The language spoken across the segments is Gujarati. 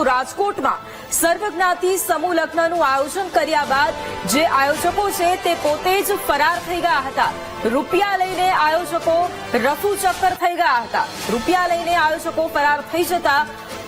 તો રાજકોટમાં સર્વજ્ઞાતિ સમૂહ લગ્નનું આયોજન કર્યા બાદ જે આયોજકો છે તે પોતે જ ફરાર થઈ ગયા હતા। રૂપિયા લઈને આયોજકો રફુ ચક્કર થઈ ગયા હતા। રૂપિયા લઈને આયોજકો ફરાર થઈ જતા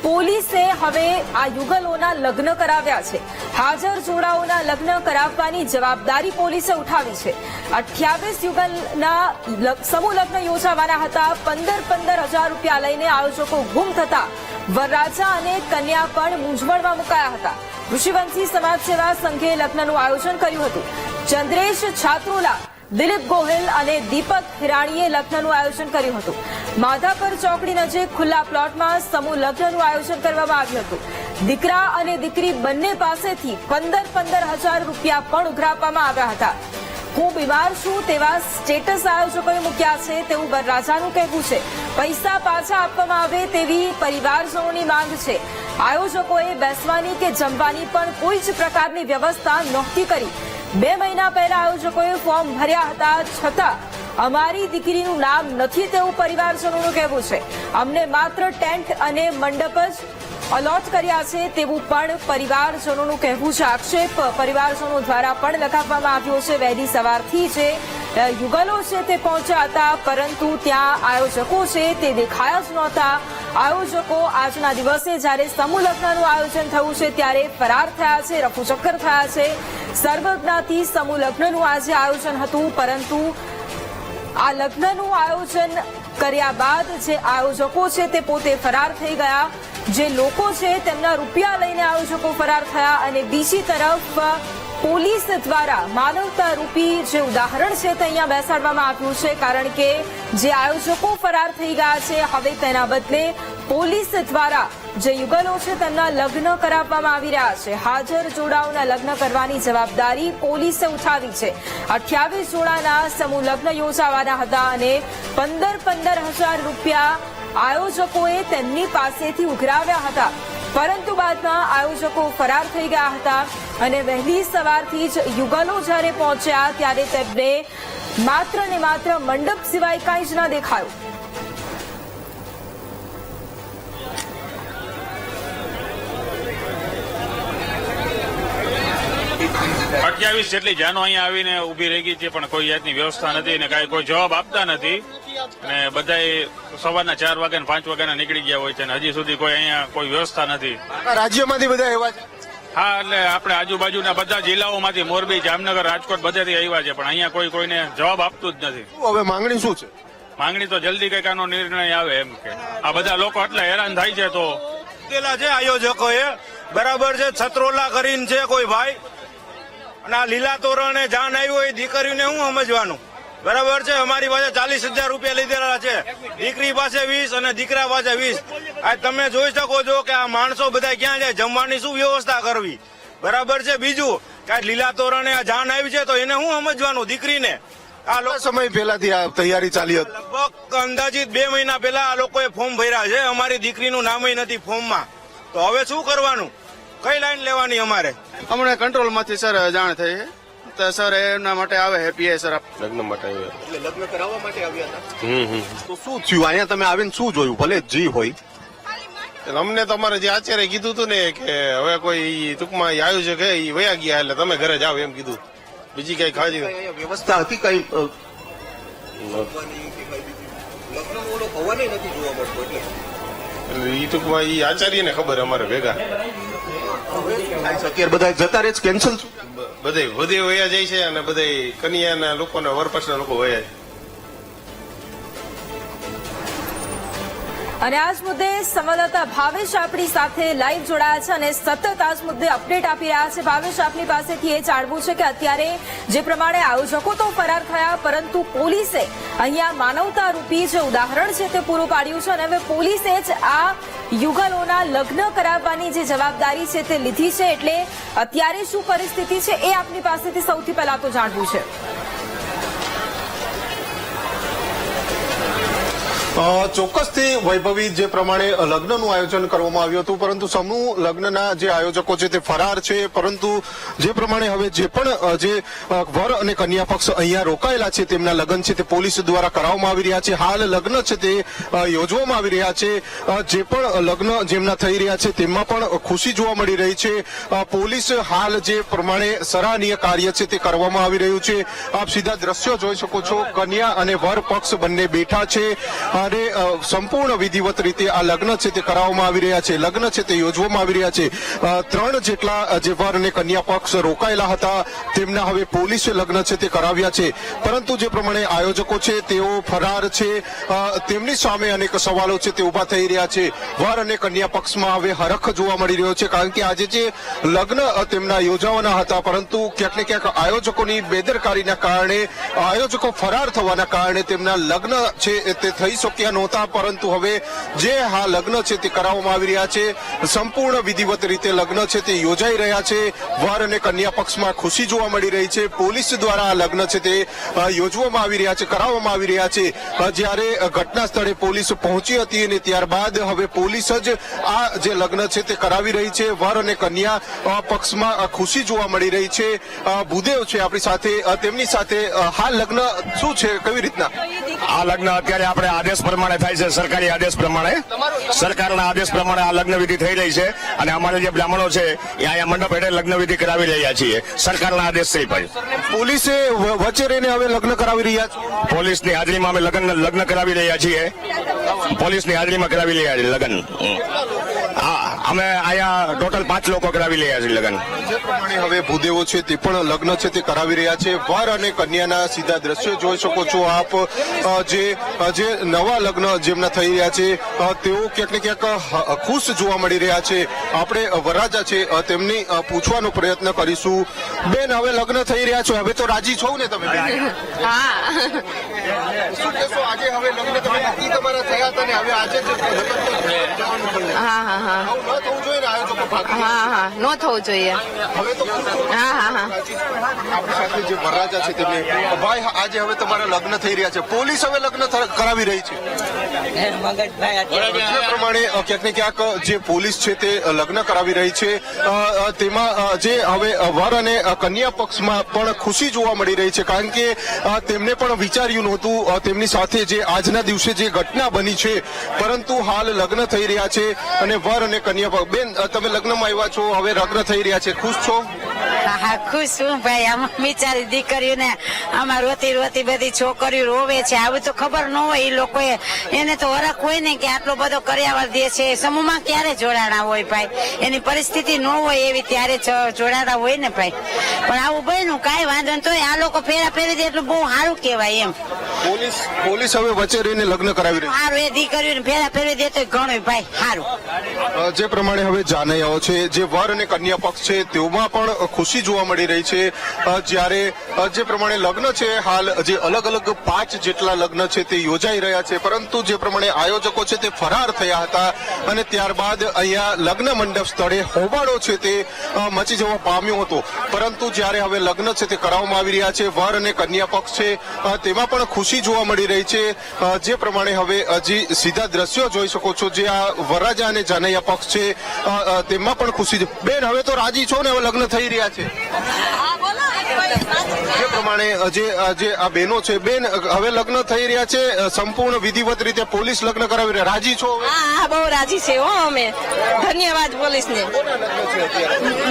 પોલીસે હવે આ યુગલોના લગ્ન કરાવ્યા છે। હાજર જોડાઓના લગ્ન કરાવવાની જવાબદારી પોલીસે ઉઠાવી છે। 28 યુગલના સમૂહ લગ્ન યોજાવાના હતા। 15,000 રૂપિયા લઈને આયોજકો ગુમ થતા વરરાજા અને કન્યા પણ મૂંઝવણમાં મુકાયા હતા। ઋષિવંશી સમાજ સેવા સંઘે લગ્નનું આયોજન કર્યું હતું। ચંદ્રેશ છાત્રોલા, દિલીપ ગોહિલ અને દીપક હિરાણીએ લગ્નનું આયોજન કર્યું હતું। માધાપર ચોકડી નજીક ખુલ્લા પ્લોટમાં સમૂહ લગ્નનું આયોજન કરવામાં આવ્યું હતું। દીકરા અને દીકરી બંને પાસેથી 15,000 રૂપિયા પણ ઉઘરાવવામાં આવ્યા હતા। હું બીમાર છું તેવા સ્ટેટસ આયોજકોએ મૂક્યા છે તેવું વરરાજાનું કહેવું છે। પૈસા પાછા આપવામાં આવે તેવી પરિવારજનોની માંગ છે। આયોજકોએ બેસવાની કે જમવાની પણ કોઈ જ પ્રકારની વ્યવસ્થા નહોતી કરી। 2 મહિના પહેલા આયોજકોએ ફોર્મ ભર્યા હતા, છતાં અમારી દીકરીનું નામ નથી તેવું પરિવારજનોનું કહેવું છે। અમને માત્ર ટેન્ટ અને મંડપ જ અલોટ કર્યા છે તેવું પણ પરિવારજનોનું કહેવું છે। આક્ષેપ પરિવારજનો દ્વારા પણ લગાવવામાં આવ્યો છે। વહેલી સવારથી જે યુગલો છે તે પહોંચ્યા હતા, પરંતુ ત્યાં આયોજકો છે તે દેખાયા જ નહોતા। આયોજકો આજના દિવસે જ્યારે સમૂહ લગ્નનું આયોજન થયું છે ત્યારે ફરાર થયા છે, રફુચક્કર થયા છે। સર્વજ્ઞાતિ સમૂહ લગ્નનું આજે આયોજન હતું, પરંતુ આ લગ્નનું આયોજન કર્યા બાદ જે આયોજકો છે તે પોતે ફરાર થઈ ગયા। જે લોકો છે તેમના રૂપિયા લઈને આયોજકો ફરાર થયા અને બીજી તરફ પોલીસ દ્વારા માનવતા રૂપી જે ઉદાહરણ છે તે અહીંયા બેસાડવામાં આવ્યું છે, કારણ કે જે આયોજકો ફરાર થઈ ગયા છે હવે તેના બદલે પોલીસ દ્વારા જે યુગલો છે તેમના લગ્ન કરાવવામાં આવી રહ્યા છે। હાજર જોડાઓના લગ્ન કરવાની જવાબદારી પોલીસે ઉઠાવી છે। 28 જોડાના સમૂહ લગ્ન યોજાવાના હતા અને 15,000 રૂપિયા આયોજકોએ તેમની પાસેથી ઉઘરાવ્યા હતા, પરંતુ બાદમાં આયોજકો ફરાર થઈ ગયા હતા અને વહેલી સવારથી જ યુગલો જ્યારે પહોંચ્યા ત્યારે તેમને માત્ર ને માત્ર મંડપ સિવાય કાંઈ જ ન દેખાયું। 28 જેટલી જાનો અહીંયા આવીને ઉભી રહી ગઈ છે, પણ કોઈ જાતની વ્યવસ્થા નથી અને કાંઈ કોઈ જવાબ આપતા નથી અને બધાએ સવારના 4 વાગ્યા 5 વાગ્યાના નીકળી ગયા હોય છે અને હજી સુધી કોઈ અહીંયા કોઈ વ્યવસ્થા નથી। રાજ્યમાંથી બધા એવા છે? હા, એટલે આપણે આજુબાજુના બધા જિલ્લાઓમાંથી, મોરબી, જામનગર, રાજકોટ બધેથી આવ્યા છે, પણ અહીંયા કોઈને જવાબ આપતું જ નથી। હવે માંગણી શું છે? માંગણી તો જલ્દી કંઈક આનો નિર્ણય આવે એમ કે આ બધા લોકો આટલા હેરાન થાય છે તો છે આયોજકોએ બરાબર છે। છત્રોલા કરીને છે કોઈ ભાઈ અને આ લીલા તોરણે જાન આવી હોય દીકરીને હું સમજવાનું? બરાબર છે, અમારી પાસે 40,000 રૂપિયા લીધેલા છે, દીકરી પાસે 20 અને દીકરા પાસે 20। આ તમે જોઈ શકો છો કે આ માણસો બધા ક્યાં જાય, જમવાની શું વ્યવસ્થા કરવી? બરાબર છે। બીજું કે લીલા તોરણે આ જાન આવી છે તો એને હું સમજવાનું દીકરીને? આ લોકો સમય પહેલાથી આ તૈયારી ચાલી હતી? લગભગ અંદાજિત 2 મહિના પહેલા આ લોકોએ ફોર્મ ભર્યા છે। અમારી દીકરીનું નામય નથી ફોર્મમાં, તો હવે શું કરવાનું? કઈ લાઈન લેવાની અમારે? અમને કંટ્રોલમાંથી સર જાણ થઈ છે તો સર એના માટે આવે છે પીએ સર લગ્ન માટે આવ્યા? એટલે લગ્ન કરાવવા માટે આવ્યા હતા? તો શું થયું અહીંયા તમે આવીને શું જોયું? ભલે જી હોય, અમને તમારે જે આચાર્ય કીધું હતું ને કે હવે કોઈ ટૂંકમાં આયોજક હે એ વયા ગયા એટલે તમે ઘરે જાઓ એમ કીધું, બીજી કઈ ખાજી વ્યવસ્થા હતી કઈ? એ ટૂંકમાં એ આચાર્ય ને ખબર અમારે ભેગા અત્યારે બધા જતા રહે છે, કેન્સલ બધે વયા જાય છે અને બધા કન્યાના લોકોના વરપક્ષના લોકો વયા જાય। અને આજ મુદ્દે સંવાદદાતા ભાવેશ આપણી સાથે લાઈવ જોડાયા છે અને સતત આજ મુદ્દે અપડેટ આપી રહ્યા છે। ભાવેશ, આપની પાસેથી એ જાણવું છે કે અત્યારે જે પ્રમાણે આયોજકો તો ફરાર થયા, પરંતુ પોલીસે અહીંયા માનવતા રૂપી જે ઉદાહરણ છે તે પૂરું પાડ્યું છે અને હવે પોલીસે જ આ યુગલોના લગ્ન કરાવવાની જે જવાબદારી છે તે લીધી છે। એટલે અત્યારે શું પરિસ્થિતિ છે એ આપની પાસેથી સૌથી પહેલા તો જાણવું છે। ચોક્કસથી વૈભવી જે પ્રમાણે લગ્નનું આયોજન કરવામાં આવ્યું હતું, પરંતુ સમૂહ લગ્નના જે આયોજકો છે તે ફરાર છે. પરંતુ જે પ્રમાણે હવે જે પણ જે વર અને કન્યા પક્ષ અહીંયા રોકાયેલા છે તેમના લગ્ન છે તે પોલીસ દ્વારા કરાવવામાં આવી રહ્યા છે. હાલ લગ્ન છે તે યોજવામાં આવી રહ્યા છે. જે પણ લગ્ન જેમના થઈ રહ્યા છે તેમાં પણ ખુશી જોવા મળી રહી છે. પોલીસ હાલ જે પ્રમાણે સરાહનીય કાર્ય છે તે કરવામાં આવી રહ્યું છે. આપ સીધા દ્રશ્યો જોઈ શકો છો. કન્યા અને વર પક્ષ બંને બેઠા છે અને સંપૂર્ણ વિધિવત રીતે આ લગ્ન છે તે કરાવવામાં આવી રહ્યા છે. લગ્ન છે તે યોજવામાં આવી રહ્યા છે. 3 જેટલા જે વર અને કન્યા પક્ષ રોકાયેલા હતા તેમના હવે પોલીસે લગ્ન છે તે કરાવ્યા છે. પરંતુ જે પ્રમાણે આયોજકો છે તેઓ ફરાર છે. તેમની સામે અનેક સવાલો છે તે ઉભા થઈ રહ્યા છે. વર અને કન્યા પક્ષમાં હવે હરખ જોવા મળી રહ્યો છે, કારણ કે આજે જે લગ્ન તેમના યોજાવાના હતા, પરંતુ ક્યાંક ને ક્યાંક આયોજકોની બેદરકારીના કારણે, આયોજકો ફરાર થવાના કારણે તેમના લગ્ન છે તે થઈ શક્યા નહોતા. પરંતુ હવે જે હા લગ્ન છે તે કરાવવામાં આવી રહ્યા છે. સંપૂર્ણ વિધિવત રીતે લગ્ન છે તે યોજાઈ રહ્યા છે. વર અને કન્યા પક્ષમાં ખુશી જોવા મળી રહી છે. પોલીસ દ્વારા આ લગ્ન છે તે યોજવામાં આવી રહ્યા છે, કરાવવામાં આવી રહ્યા છે. જ્યારે ઘટના સ્થળે પોલીસ પહોંચી હતી અને ત્યારબાદ હવે પોલીસ જ આ જે લગ્ન છે તે કરાવી રહી છે. વર અને કન્યા પક્ષમાં ખુશી જોવા મળી રહી છે. ભૂદેવ છે આપણી સાથે, તેમની સાથે હાલ લગ્ન શું છે, કેવી રીતના? આ લગ્ન અત્યારે આપણે આદેશ પ્રમાણે થાય છે, સરકારી આદેશ પ્રમાણે, સરકારના આદેશ પ્રમાણે આ લગ્ન વિધિ થઈ રહી છે. અને અમારે જે બ્રાહ્મણો છે એ અહીંયા મંડપ હેઠે લગ્ન વિધિ કરાવી રહ્યા છીએ. સરકારના આદેશ છે ભાઈ. પોલીસે વચ્ચે રહીને હવે લગ્ન કરાવી રહ્યા છે. પોલીસની હાજરીમાં અમે લગ્ન કરાવી રહ્યા છીએ. પોલીસની હાજરીમાં કરાવી રહ્યા છીએ લગ્ન. અમે અહીંયા ટોટલ 5 લોકો કરાવી રહ્યા છીએ લગ્ન. જે પ્રમાણે હવે ભૂદેવો છે તે પણ લગ્ન છે તે કરાવી રહ્યા છે. વર અને કન્યાના સીધા દ્રશ્યો જોઈ શકો છો આપ. જે નવા લગ્ન જેમના થઈ રહ્યા છે તેઓ ક્યાંક ને ક્યાંક ખુશ જોવા મળી રહ્યા છે. આપણે વરરાજા છે તેમની પૂછવાનો પ્રયત્ન કરીશું. બેન, હવે લગ્ન થઈ રહ્યા છો, હવે તો રાજી છો ને તમે? શું કહેશો? આજે હવે લગ્ન તમે નક્કી તમારા થયા હતા ને હવે આજે જ થવું જોઈએ ને આયોજકો ભાગ? ન થવું જોઈએ. હવે તો આપણી સાથે જે વરરાજા છે તેમને ભાઈ, આજે હવે તમારા લગ્ન થઈ રહ્યા છે, પોલીસ હવે લગ્ન કરાવી રહી છે. જે પ્રમાણે ક્યાંક ને ક્યાંક જે પોલીસ છે તે લગ્ન કરાવી રહી છે, તેમાં જે હવે વર અને કન્યા પક્ષમાં પણ ખુશી જોવા મળી રહી છે, કારણ કે તેમને પણ વિચાર્યું નહોતું તેમની સાથે જે આજના દિવસે જે ઘટના બની છે. પરંતુ હાલ લગ્ન થઈ રહ્યા છે અને વર અને કન્યા પક્ષ. બેન, તમે લગ્નમાં આવ્યા છો, હવે લગ્ન થઈ રહ્યા છે, ખુશ છો? હા, ખુશ છું ભાઈ. આમાં બિચારી દીકરીઓને આમાં રોતી રોતી બધી છોકરીઓ રોવે છે. આવું તો ખબર ન હોય એ લોકોએ. એને તો હરખ હોય ને કે આટલો બધો કર્યાવર દે છે. સમૂહમાં ક્યારે જોડાણા હોય ભાઈ? એની પરિસ્થિતિ ન હોય એવી ત્યારે જોડાણા હોય ને ભાઈ. પણ આવું બન્યું, કાંઈ વાંધો નહીં. તોય આ લોકો ફેરા ફેરી દે એટલું બહુ સારું કહેવાય એમ. પોલીસ હવે વચ્ચે રહીને લગ્ન કરાવી રહી છે. સારું, એ દીકરીઓને ફેરા ફેરવી દે તો ઘણું ભાઈ સારું. જે પ્રમાણે હવે જાનૈયાઓ છે, જે વર અને કન્યા પક્ષ છે, તેઓમાં પણ ખુશી જોવા મળી રહી છે. જ્યારે જે પ્રમાણે લગ્ન છે, હાલ જે અલગ અલગ 5 જેટલા લગ્ન છે તે યોજાઈ રહ્યા છે, પરંતુ જે પ્રમાણે આયોજકો છે તે ફરાર થયા હતા અને ત્યારબાદ અહીંયા લગ્ન મંડપ સ્થળે હોબાળો છે તે મચી જવા પામ્યો હતો. પરંતુ જ્યારે હવે લગ્ન છે તે કરાવવામાં આવી રહ્યા છે, વર અને કન્યા પક્ષ છે તેમાં પણ ખુશી જોવા મળી રહી છે. જે પ્રમાણે હવે હજી સીધા દ્રશ્યો જોઈ શકો છો, જે આ વરરાજા અને જાનૈયા પક્ષ છે તેમાં પણ ખુશી છે. બેન, હવે તો રાજી છો ને? હવે લગ્ન થઈ રહ્યા છે. જે પ્રમાણે જે આ બહેનો છે, બેન હવે લગ્ન થઈ રહ્યા છે, સંપૂર્ણ વિધિવત રીતે પોલીસ લગ્ન કરાવી રહ્યા, રાજી છો? હા, બહુ રાજી છે હો અમે. ધન્યવાદ પોલીસને.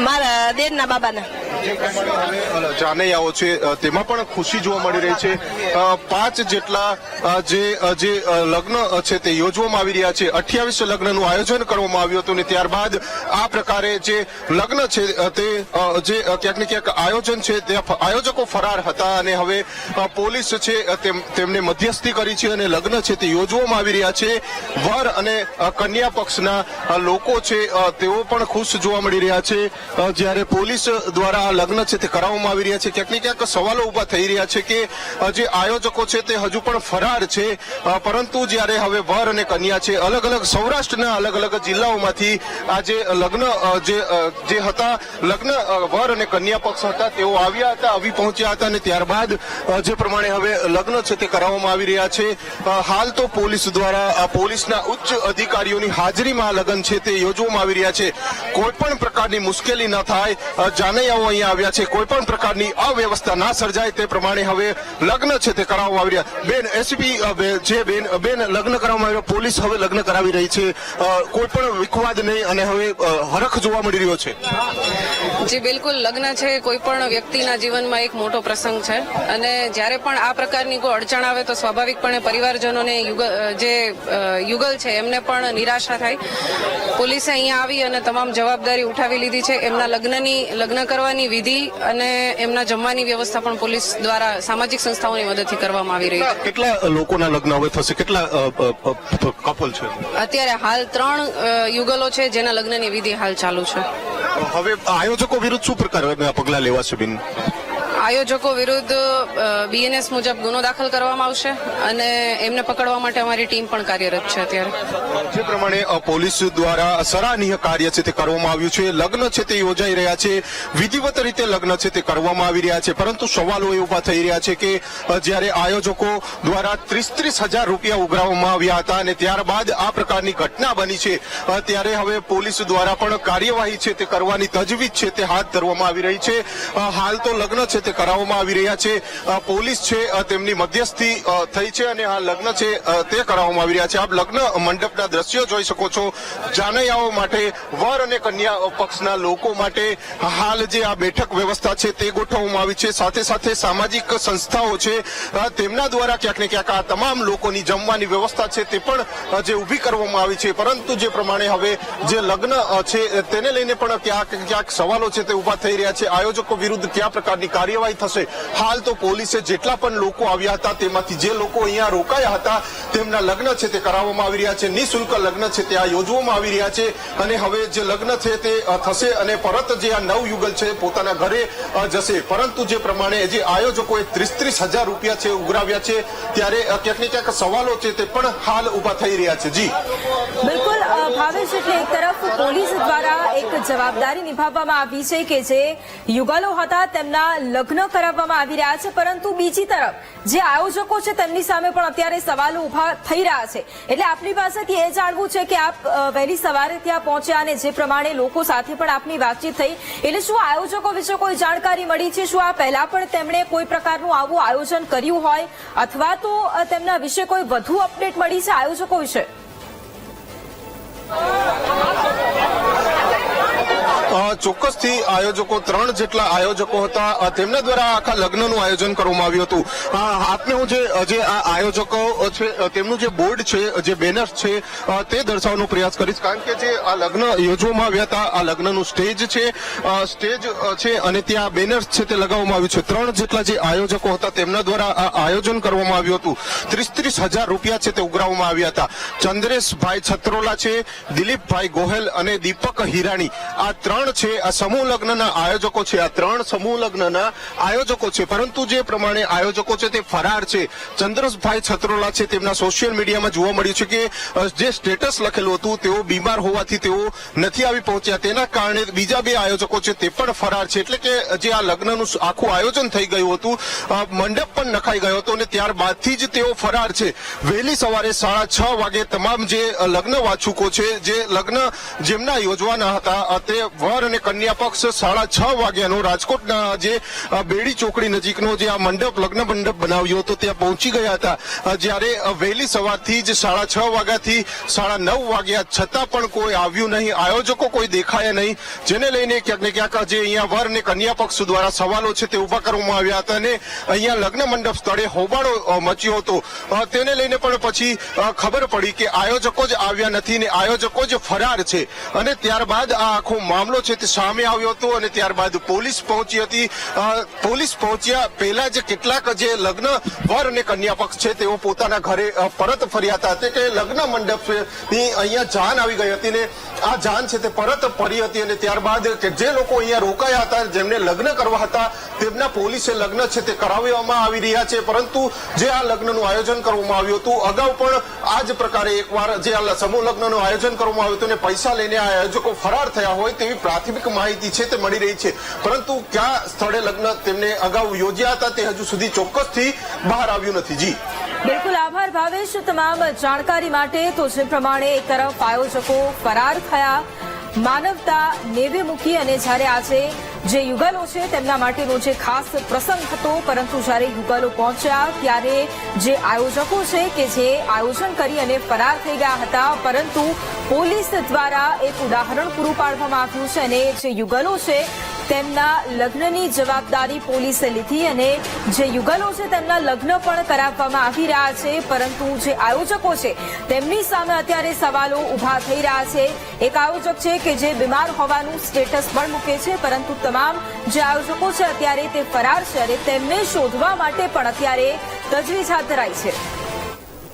મારા દેરના બાબાના. જાનૈયાઓ છે તેમાં પણ ખુશી જોવા મળી રહી છે. 5 જેટલા જે લગ્ન છે તે યોજવામાં આવી રહ્યા છે. 28 લગ્નનું આયોજન કરવામાં આવ્યું હતું અને ત્યારબાદ આ પ્રકારે જે લગ્ન છે તે જે ક્યાંક ને ક્યાંક આયોજન છે તે આયોજકો ફરાર હતા અને હવે પોલીસ છે તેમને મધ્યસ્થી કરી છે અને લગ્ન છે તે યોજવામાં આવી રહ્યા છે. વર અને કન્યા પક્ષના લોકો છે તેઓ પણ ખુશ જોવા મળી રહ્યા છે. જ્યારે પોલીસ દ્વારા આ લગ્ન છે તે કરાવવામાં આવી રહ્યા છે, ક્યાંક ને ક્યાંક સવાલો ઉભા થઈ રહ્યા છે કે જે આયોજકો છે તે હજુ પણ ફરાર છે. પરંતુ જ્યારે હવે વર અને કન્યા છે, અલગ અલગ સૌરાષ્ટ્રના અલગ અલગ જિલ્લાઓમાંથી આ જે લગ્ન જે હતા, લગ્ન વર અને કન્યા પક્ષ હતા, તેઓ આવ્યા આવ્યા હતા, આવી પહોંચ્યા હતા અને ત્યારબાદ જે પ્રમાણે હવે લગ્ન છે તે કરાવવામાં આવી રહ્યા છે. હાલ તો પોલીસ દ્વારા પોલીસના ઉચ્ચ અધિકારીઓની હાજરીમાં આ લગ્ન છે તે યોજવામાં આવી રહ્યા છે. કોઈ પણ પ્રકારની મુશ્કેલી ન થાય, જાનૈયાઓ અહીંયા આવ્યા છે, કોઈ પણ પ્રકારની અવ્યવસ્થા ના સર્જાય તે પ્રમાણે હવે લગ્ન છે તે કરાવવામાં આવી રહ્યા. બેન, એસપી જે બેન લગ્ન કરાવવામાં આવ્યા, પોલીસ હવે લગ્ન કરાવી રહી છે, કોઈ પણ વિખવાદ નહીં અને હવે હરખ જોવા મળી રહ્યો છે. જી બિલકુલ, લગ્ન છે કોઈ પણ વ્યક્તિના જીવનમાં એક મોટો પ્રસંગ છે અને જ્યારે પણ આ પ્રકારની કોઈ અડચણ આવે તો સ્વાભાવિકપણે પરિવારજનોને જે યુગલ છે એમને પણ નિરાશા થાય. પોલીસે અહીંયા આવી અને તમામ જવાબદારી ઉઠાવી લીધી છે. એમના લગ્ન કરવાની વિધિ અને એમના જમવાની વ્યવસ્થા પણ પોલીસ દ્વારા સામાજિક સંસ્થાઓની મદદથી કરવામાં આવી રહી છે. કેટલા લોકોના લગ્ન હવે થશે? કેટલા કપલ છે? અત્યારે હાલ 3 યુગલો છે જેના લગ્નની વિધિ હાલ ચાલુ છે. હવે આયોજકો વિરુદ્ધ શું પ્રકારના પગલાં લેવાશે બેન? આયોજકો વિરુદ્ધ બીએનએસ મુજબ ગુનો દાખલ કરવામાં આવશે અને એમને પકડવા માટે અમારી ટીમ પણ કાર્યરત છે અત્યારે. જે પ્રમાણે પોલીસ દ્વારા સરાહનીય કાર્ય છે તે કરવામાં આવ્યું છે. લગ્ન છે તે યોજાઈ રહ્યા છે, વિધિવત રીતે લગ્ન છે તે કરવામાં આવી રહ્યા છે, પરંતુ સવાલો એ ઉભા થઈ રહ્યા છે કે જ્યારે આયોજકો દ્વારા 30,000 રૂપિયા ઉઘરાવવામાં આવ્યા હતા અને ત્યારબાદ આ પ્રકારની ઘટના બની છે, ત્યારે હવે પોલીસ દ્વારા પણ કાર્યવાહી છે તે કરવાની તજવીજ છે તે હાથ ધરવામાં આવી રહી છે. હાલ તો લગ્ન છે તે કરાવવામાં આવી રહ્યા છે. પોલીસ છે તેમની મધ્યસ્થી થઈ છે અને આ લગ્ન છે તે કરાવવામાં આવી રહ્યા છે. આપ લગ્ન મંડપના દ્રશ્યો જોઈ શકો છો. જાનૈયાઓ માટે, વર અને કન્યા પક્ષના લોકો માટે હાલ જે આ બેઠક વ્યવસ્થા છે તે ગોઠવવામાં આવી છે. સાથે સાથે સામાજિક સંસ્થાઓ છે તેમના દ્વારા ક્યાંક ને ક્યાંક આ તમામ લોકોની જમવાની વ્યવસ્થા છે તે પણ જે ઊભી કરવામાં આવી છે. પરંતુ જે પ્રમાણે હવે જે લગ્ન છે તેને લઈને પણ ક્યાંક સવાલો છે તે ઉભા થઈ રહ્યા છે. આયોજકો વિરુદ્ધ કયા પ્રકારની કાર્યવાહી થશે? હાલ તો પોલીસે જેટલા પણ લોકો આવ્યા હતા તેમાંથી જે લોકો અહીંયા રોકાયા હતા તેમના લગ્ન છે તે કરાવવામાં આવી રહ્યા છે. નિઃશુલ્ક લગ્ન છે તે આ યોજવામાં આવી રહ્યા છે અને હવે જે લગ્ન છે તે થશે અને પરત જે આ નવયુગલ છે પોતાના ઘરે જશે. પરંતુ જે પ્રમાણે જે આયોજકોએ 30,000 રૂપિયા છે ઉઘરાવ્યા છે, ત્યારે ક્યાંક ને ક્યાંક સવાલો છે તે પણ હાલ ઉભા થઈ રહ્યા છે. જી બિલકુલ ભાવેશ, એટલે એક તરફ પોલીસ દ્વારા એક જવાબદારી નિભાવવામાં આવી છે કે જે યુગલો હતા તેમના લગ્ન કરાવવામાં આવી રહ્યા છે, પરંતુ બીજી તરફ જે આયોજકો છે તેમની સામે પણ અત્યારે સવાલો ઉભા થઈ રહ્યા છે. એટલે આપની પાસેથી એ જાણવું છે કે આપ વહેલી સવારે ત્યાં પહોંચ્યા અને જે પ્રમાણે લોકો સાથે પણ આપની વાતચીત થઈ, એટલે શું આયોજકો વિશે કોઈ જાણકારી મળી છે? શું આ પહેલા પણ તેમણે કોઈ પ્રકારનું આવું આયોજન કર્યું હોય અથવા તો તેમના વિશે કોઈ વધુ અપડેટ મળી છે આયોજકો વિશે? ચોક્કસથી આયોજકો 3 જેટલા આયોજકો હતા તેમના દ્વારા આખા લગ્નનું આયોજન કરવામાં આવ્યું હતું. આપને હું જે આ આયોજકો છે તેમનું જે બોર્ડ છે, જે બેનર્સ છે તે દર્શાવવાનો પ્રયાસ કરીશ, કારણ કે જે આ લગ્ન યોજવામાં આવ્યા હતા આ લગ્નનું સ્ટેજ છે અને ત્યાં બેનર્સ છે તે લગાવવામાં આવ્યું છે. 3 જેટલા જે આયોજકો હતા તેમના દ્વારા આ આયોજન કરવામાં આવ્યું હતું. 30,000 રૂપિયા છે તે ઉઘરાવવામાં આવ્યા હતા. ચંદ્રેશભાઈ છત્રોલા છે, દિલીપભાઈ ગોહેલ અને દીપક હિરાણી, આ 3 છે આ સમૂહ લગ્નના આયોજકો છે. આ 3 સમૂહ લગ્નના આયોજકો છે, પરંતુ જે પ્રમાણે આયોજકો છે તે ફરાર છે. ચંદ્રેશભાઈ છત્રોલા છે તેમના સોશિયલ મીડિયામાં જોવા મળ્યું છે કે જે સ્ટેટસ લખેલું હતું તેઓ બીમાર હોવાથી તેઓ નથી આવી પહોંચ્યા, તેના કારણે બીજા 2 આયોજકો છે તે પણ ફરાર છે. એટલે કે જે આ લગ્નનું આખું આયોજન થઈ ગયું હતું, મંડપ પણ નખાઈ ગયો હતો અને ત્યારબાદથી જ તેઓ ફરાર છે. વહેલી સવારે 6:30 વાગે તમામ જે લગ્ન વાચુકો છે, જે લગ્ન જેમના યોજવાના હતા તે વર અને કન્યા પક્ષ 6:30 વાગ્યાનો રાજકોટના જે બેડી ચોકડી નજીકનો જે આ લગ્ન મંડપ બનાવ્યો હતો ત્યાં પહોંચી ગયા હતા. જ્યારે વહેલી સવારથી જ 6:30 વાગ્યાથી 9:30 વાગ્યા છતાં પણ કોઈ આવ્યું નહીં, આયોજકો કોઈ દેખાયા નહીં, જેને લઈને ક્યાંક ને ક્યાંક જે અહીંયા વર અને કન્યા પક્ષ દ્વારા સવાલો છે તે ઉભા કરવામાં આવ્યા હતા અને અહીંયા લગ્ન મંડપ સ્થળે હોબાળો મચ્યો હતો. તેને લઈને પણ પછી ખબર પડી કે આયોજકો જ આવ્યા નથી ને આયોજકો જ ફરાર છે અને ત્યારબાદ આ આખો મામલો છે તે સામે આવ્યો હતો અને ત્યારબાદ પોલીસ પહોંચી હતી. પોલીસ પહોંચ્યા પહેલા જ કેટલાક જે લગ્ન વર અને કન્યા પક્ષ છે તેઓ પોતાના ઘરે પરત ફર્યા હતા. તે કે લગ્ન મંડપની અહીંયા જાન આવી ગઈ હતી ને આ જાન છે તે પરત ફરી હતી અને ત્યારબાદ કે જે લોકો અહીંયા રોકાયા હતા, જેમને લગ્ન કરવા હતા, તેમના પોલીસે લગ્ન છે તે કરાવવામાં આવી રહ્યા છે. પરંતુ જે આ લગ્નનું આયોજન કરવામાં આવ્યું હતું, અગાઉ પણ આ જ પ્રકારે એકવાર જે આ સમૂહ લગ્નનું આયોજન કરવામાં આવ્યું હતું અને પૈસા લઈને આ આયોજકો ફરાર થયા હોય તેવી પ્રાથમિક પ્રાથમિક માહિતી છે તે મળી રહી છે, પરંતુ કયા સ્થળે લગ્ન તેમને અગાઉ યોજ્યા હતા તે હજુ સુધી ચોક્કસથી બહાર આવ્યું નથી. જી બિલકુલ આભાર ભાવેશ તમામ જાણકારી માટે. તો જે પ્રમાણે એક તરફ આયોજકો ફરાર થયા, માનવતા નેવે મૂકી, અને જ્યારે આજે જે યુગલો છે તેમના માટેનો જે ખાસ પ્રસંગ હતો, પરંતુ જ્યારે યુગલો પહોંચ્યા ત્યારે જે આયોજકો છે કે જે આયોજન કરી અને ફરાર થઈ ગયા હતા, પરંતુ પોલીસ દ્વારા એક ઉદાહરણ પૂરું પાડવામાં આવ્યું છે અને જે યુગલો છે તેમના લગ્નની જવાબદારી પોલીસે લીધી અને જે યુગલો છે તેમના લગ્ન પણ કરાવવામાં આવી રહ્યા છે, પરંતુ જે આયોજકો છે તેમની સામે અત્યારે સવાલો ઉભા થઈ રહ્યા છે. એક આયોજક છે કે જે બીમાર હોવાનું સ્ટેટસ પણ મૂકે છે, પરંતુ તમામ જે આયોજકો છે અત્યારે તે ફરાર છે અને તેમને શોધવા માટે પણ અત્યારે તજવીજ હાથ ધરાઈ છે.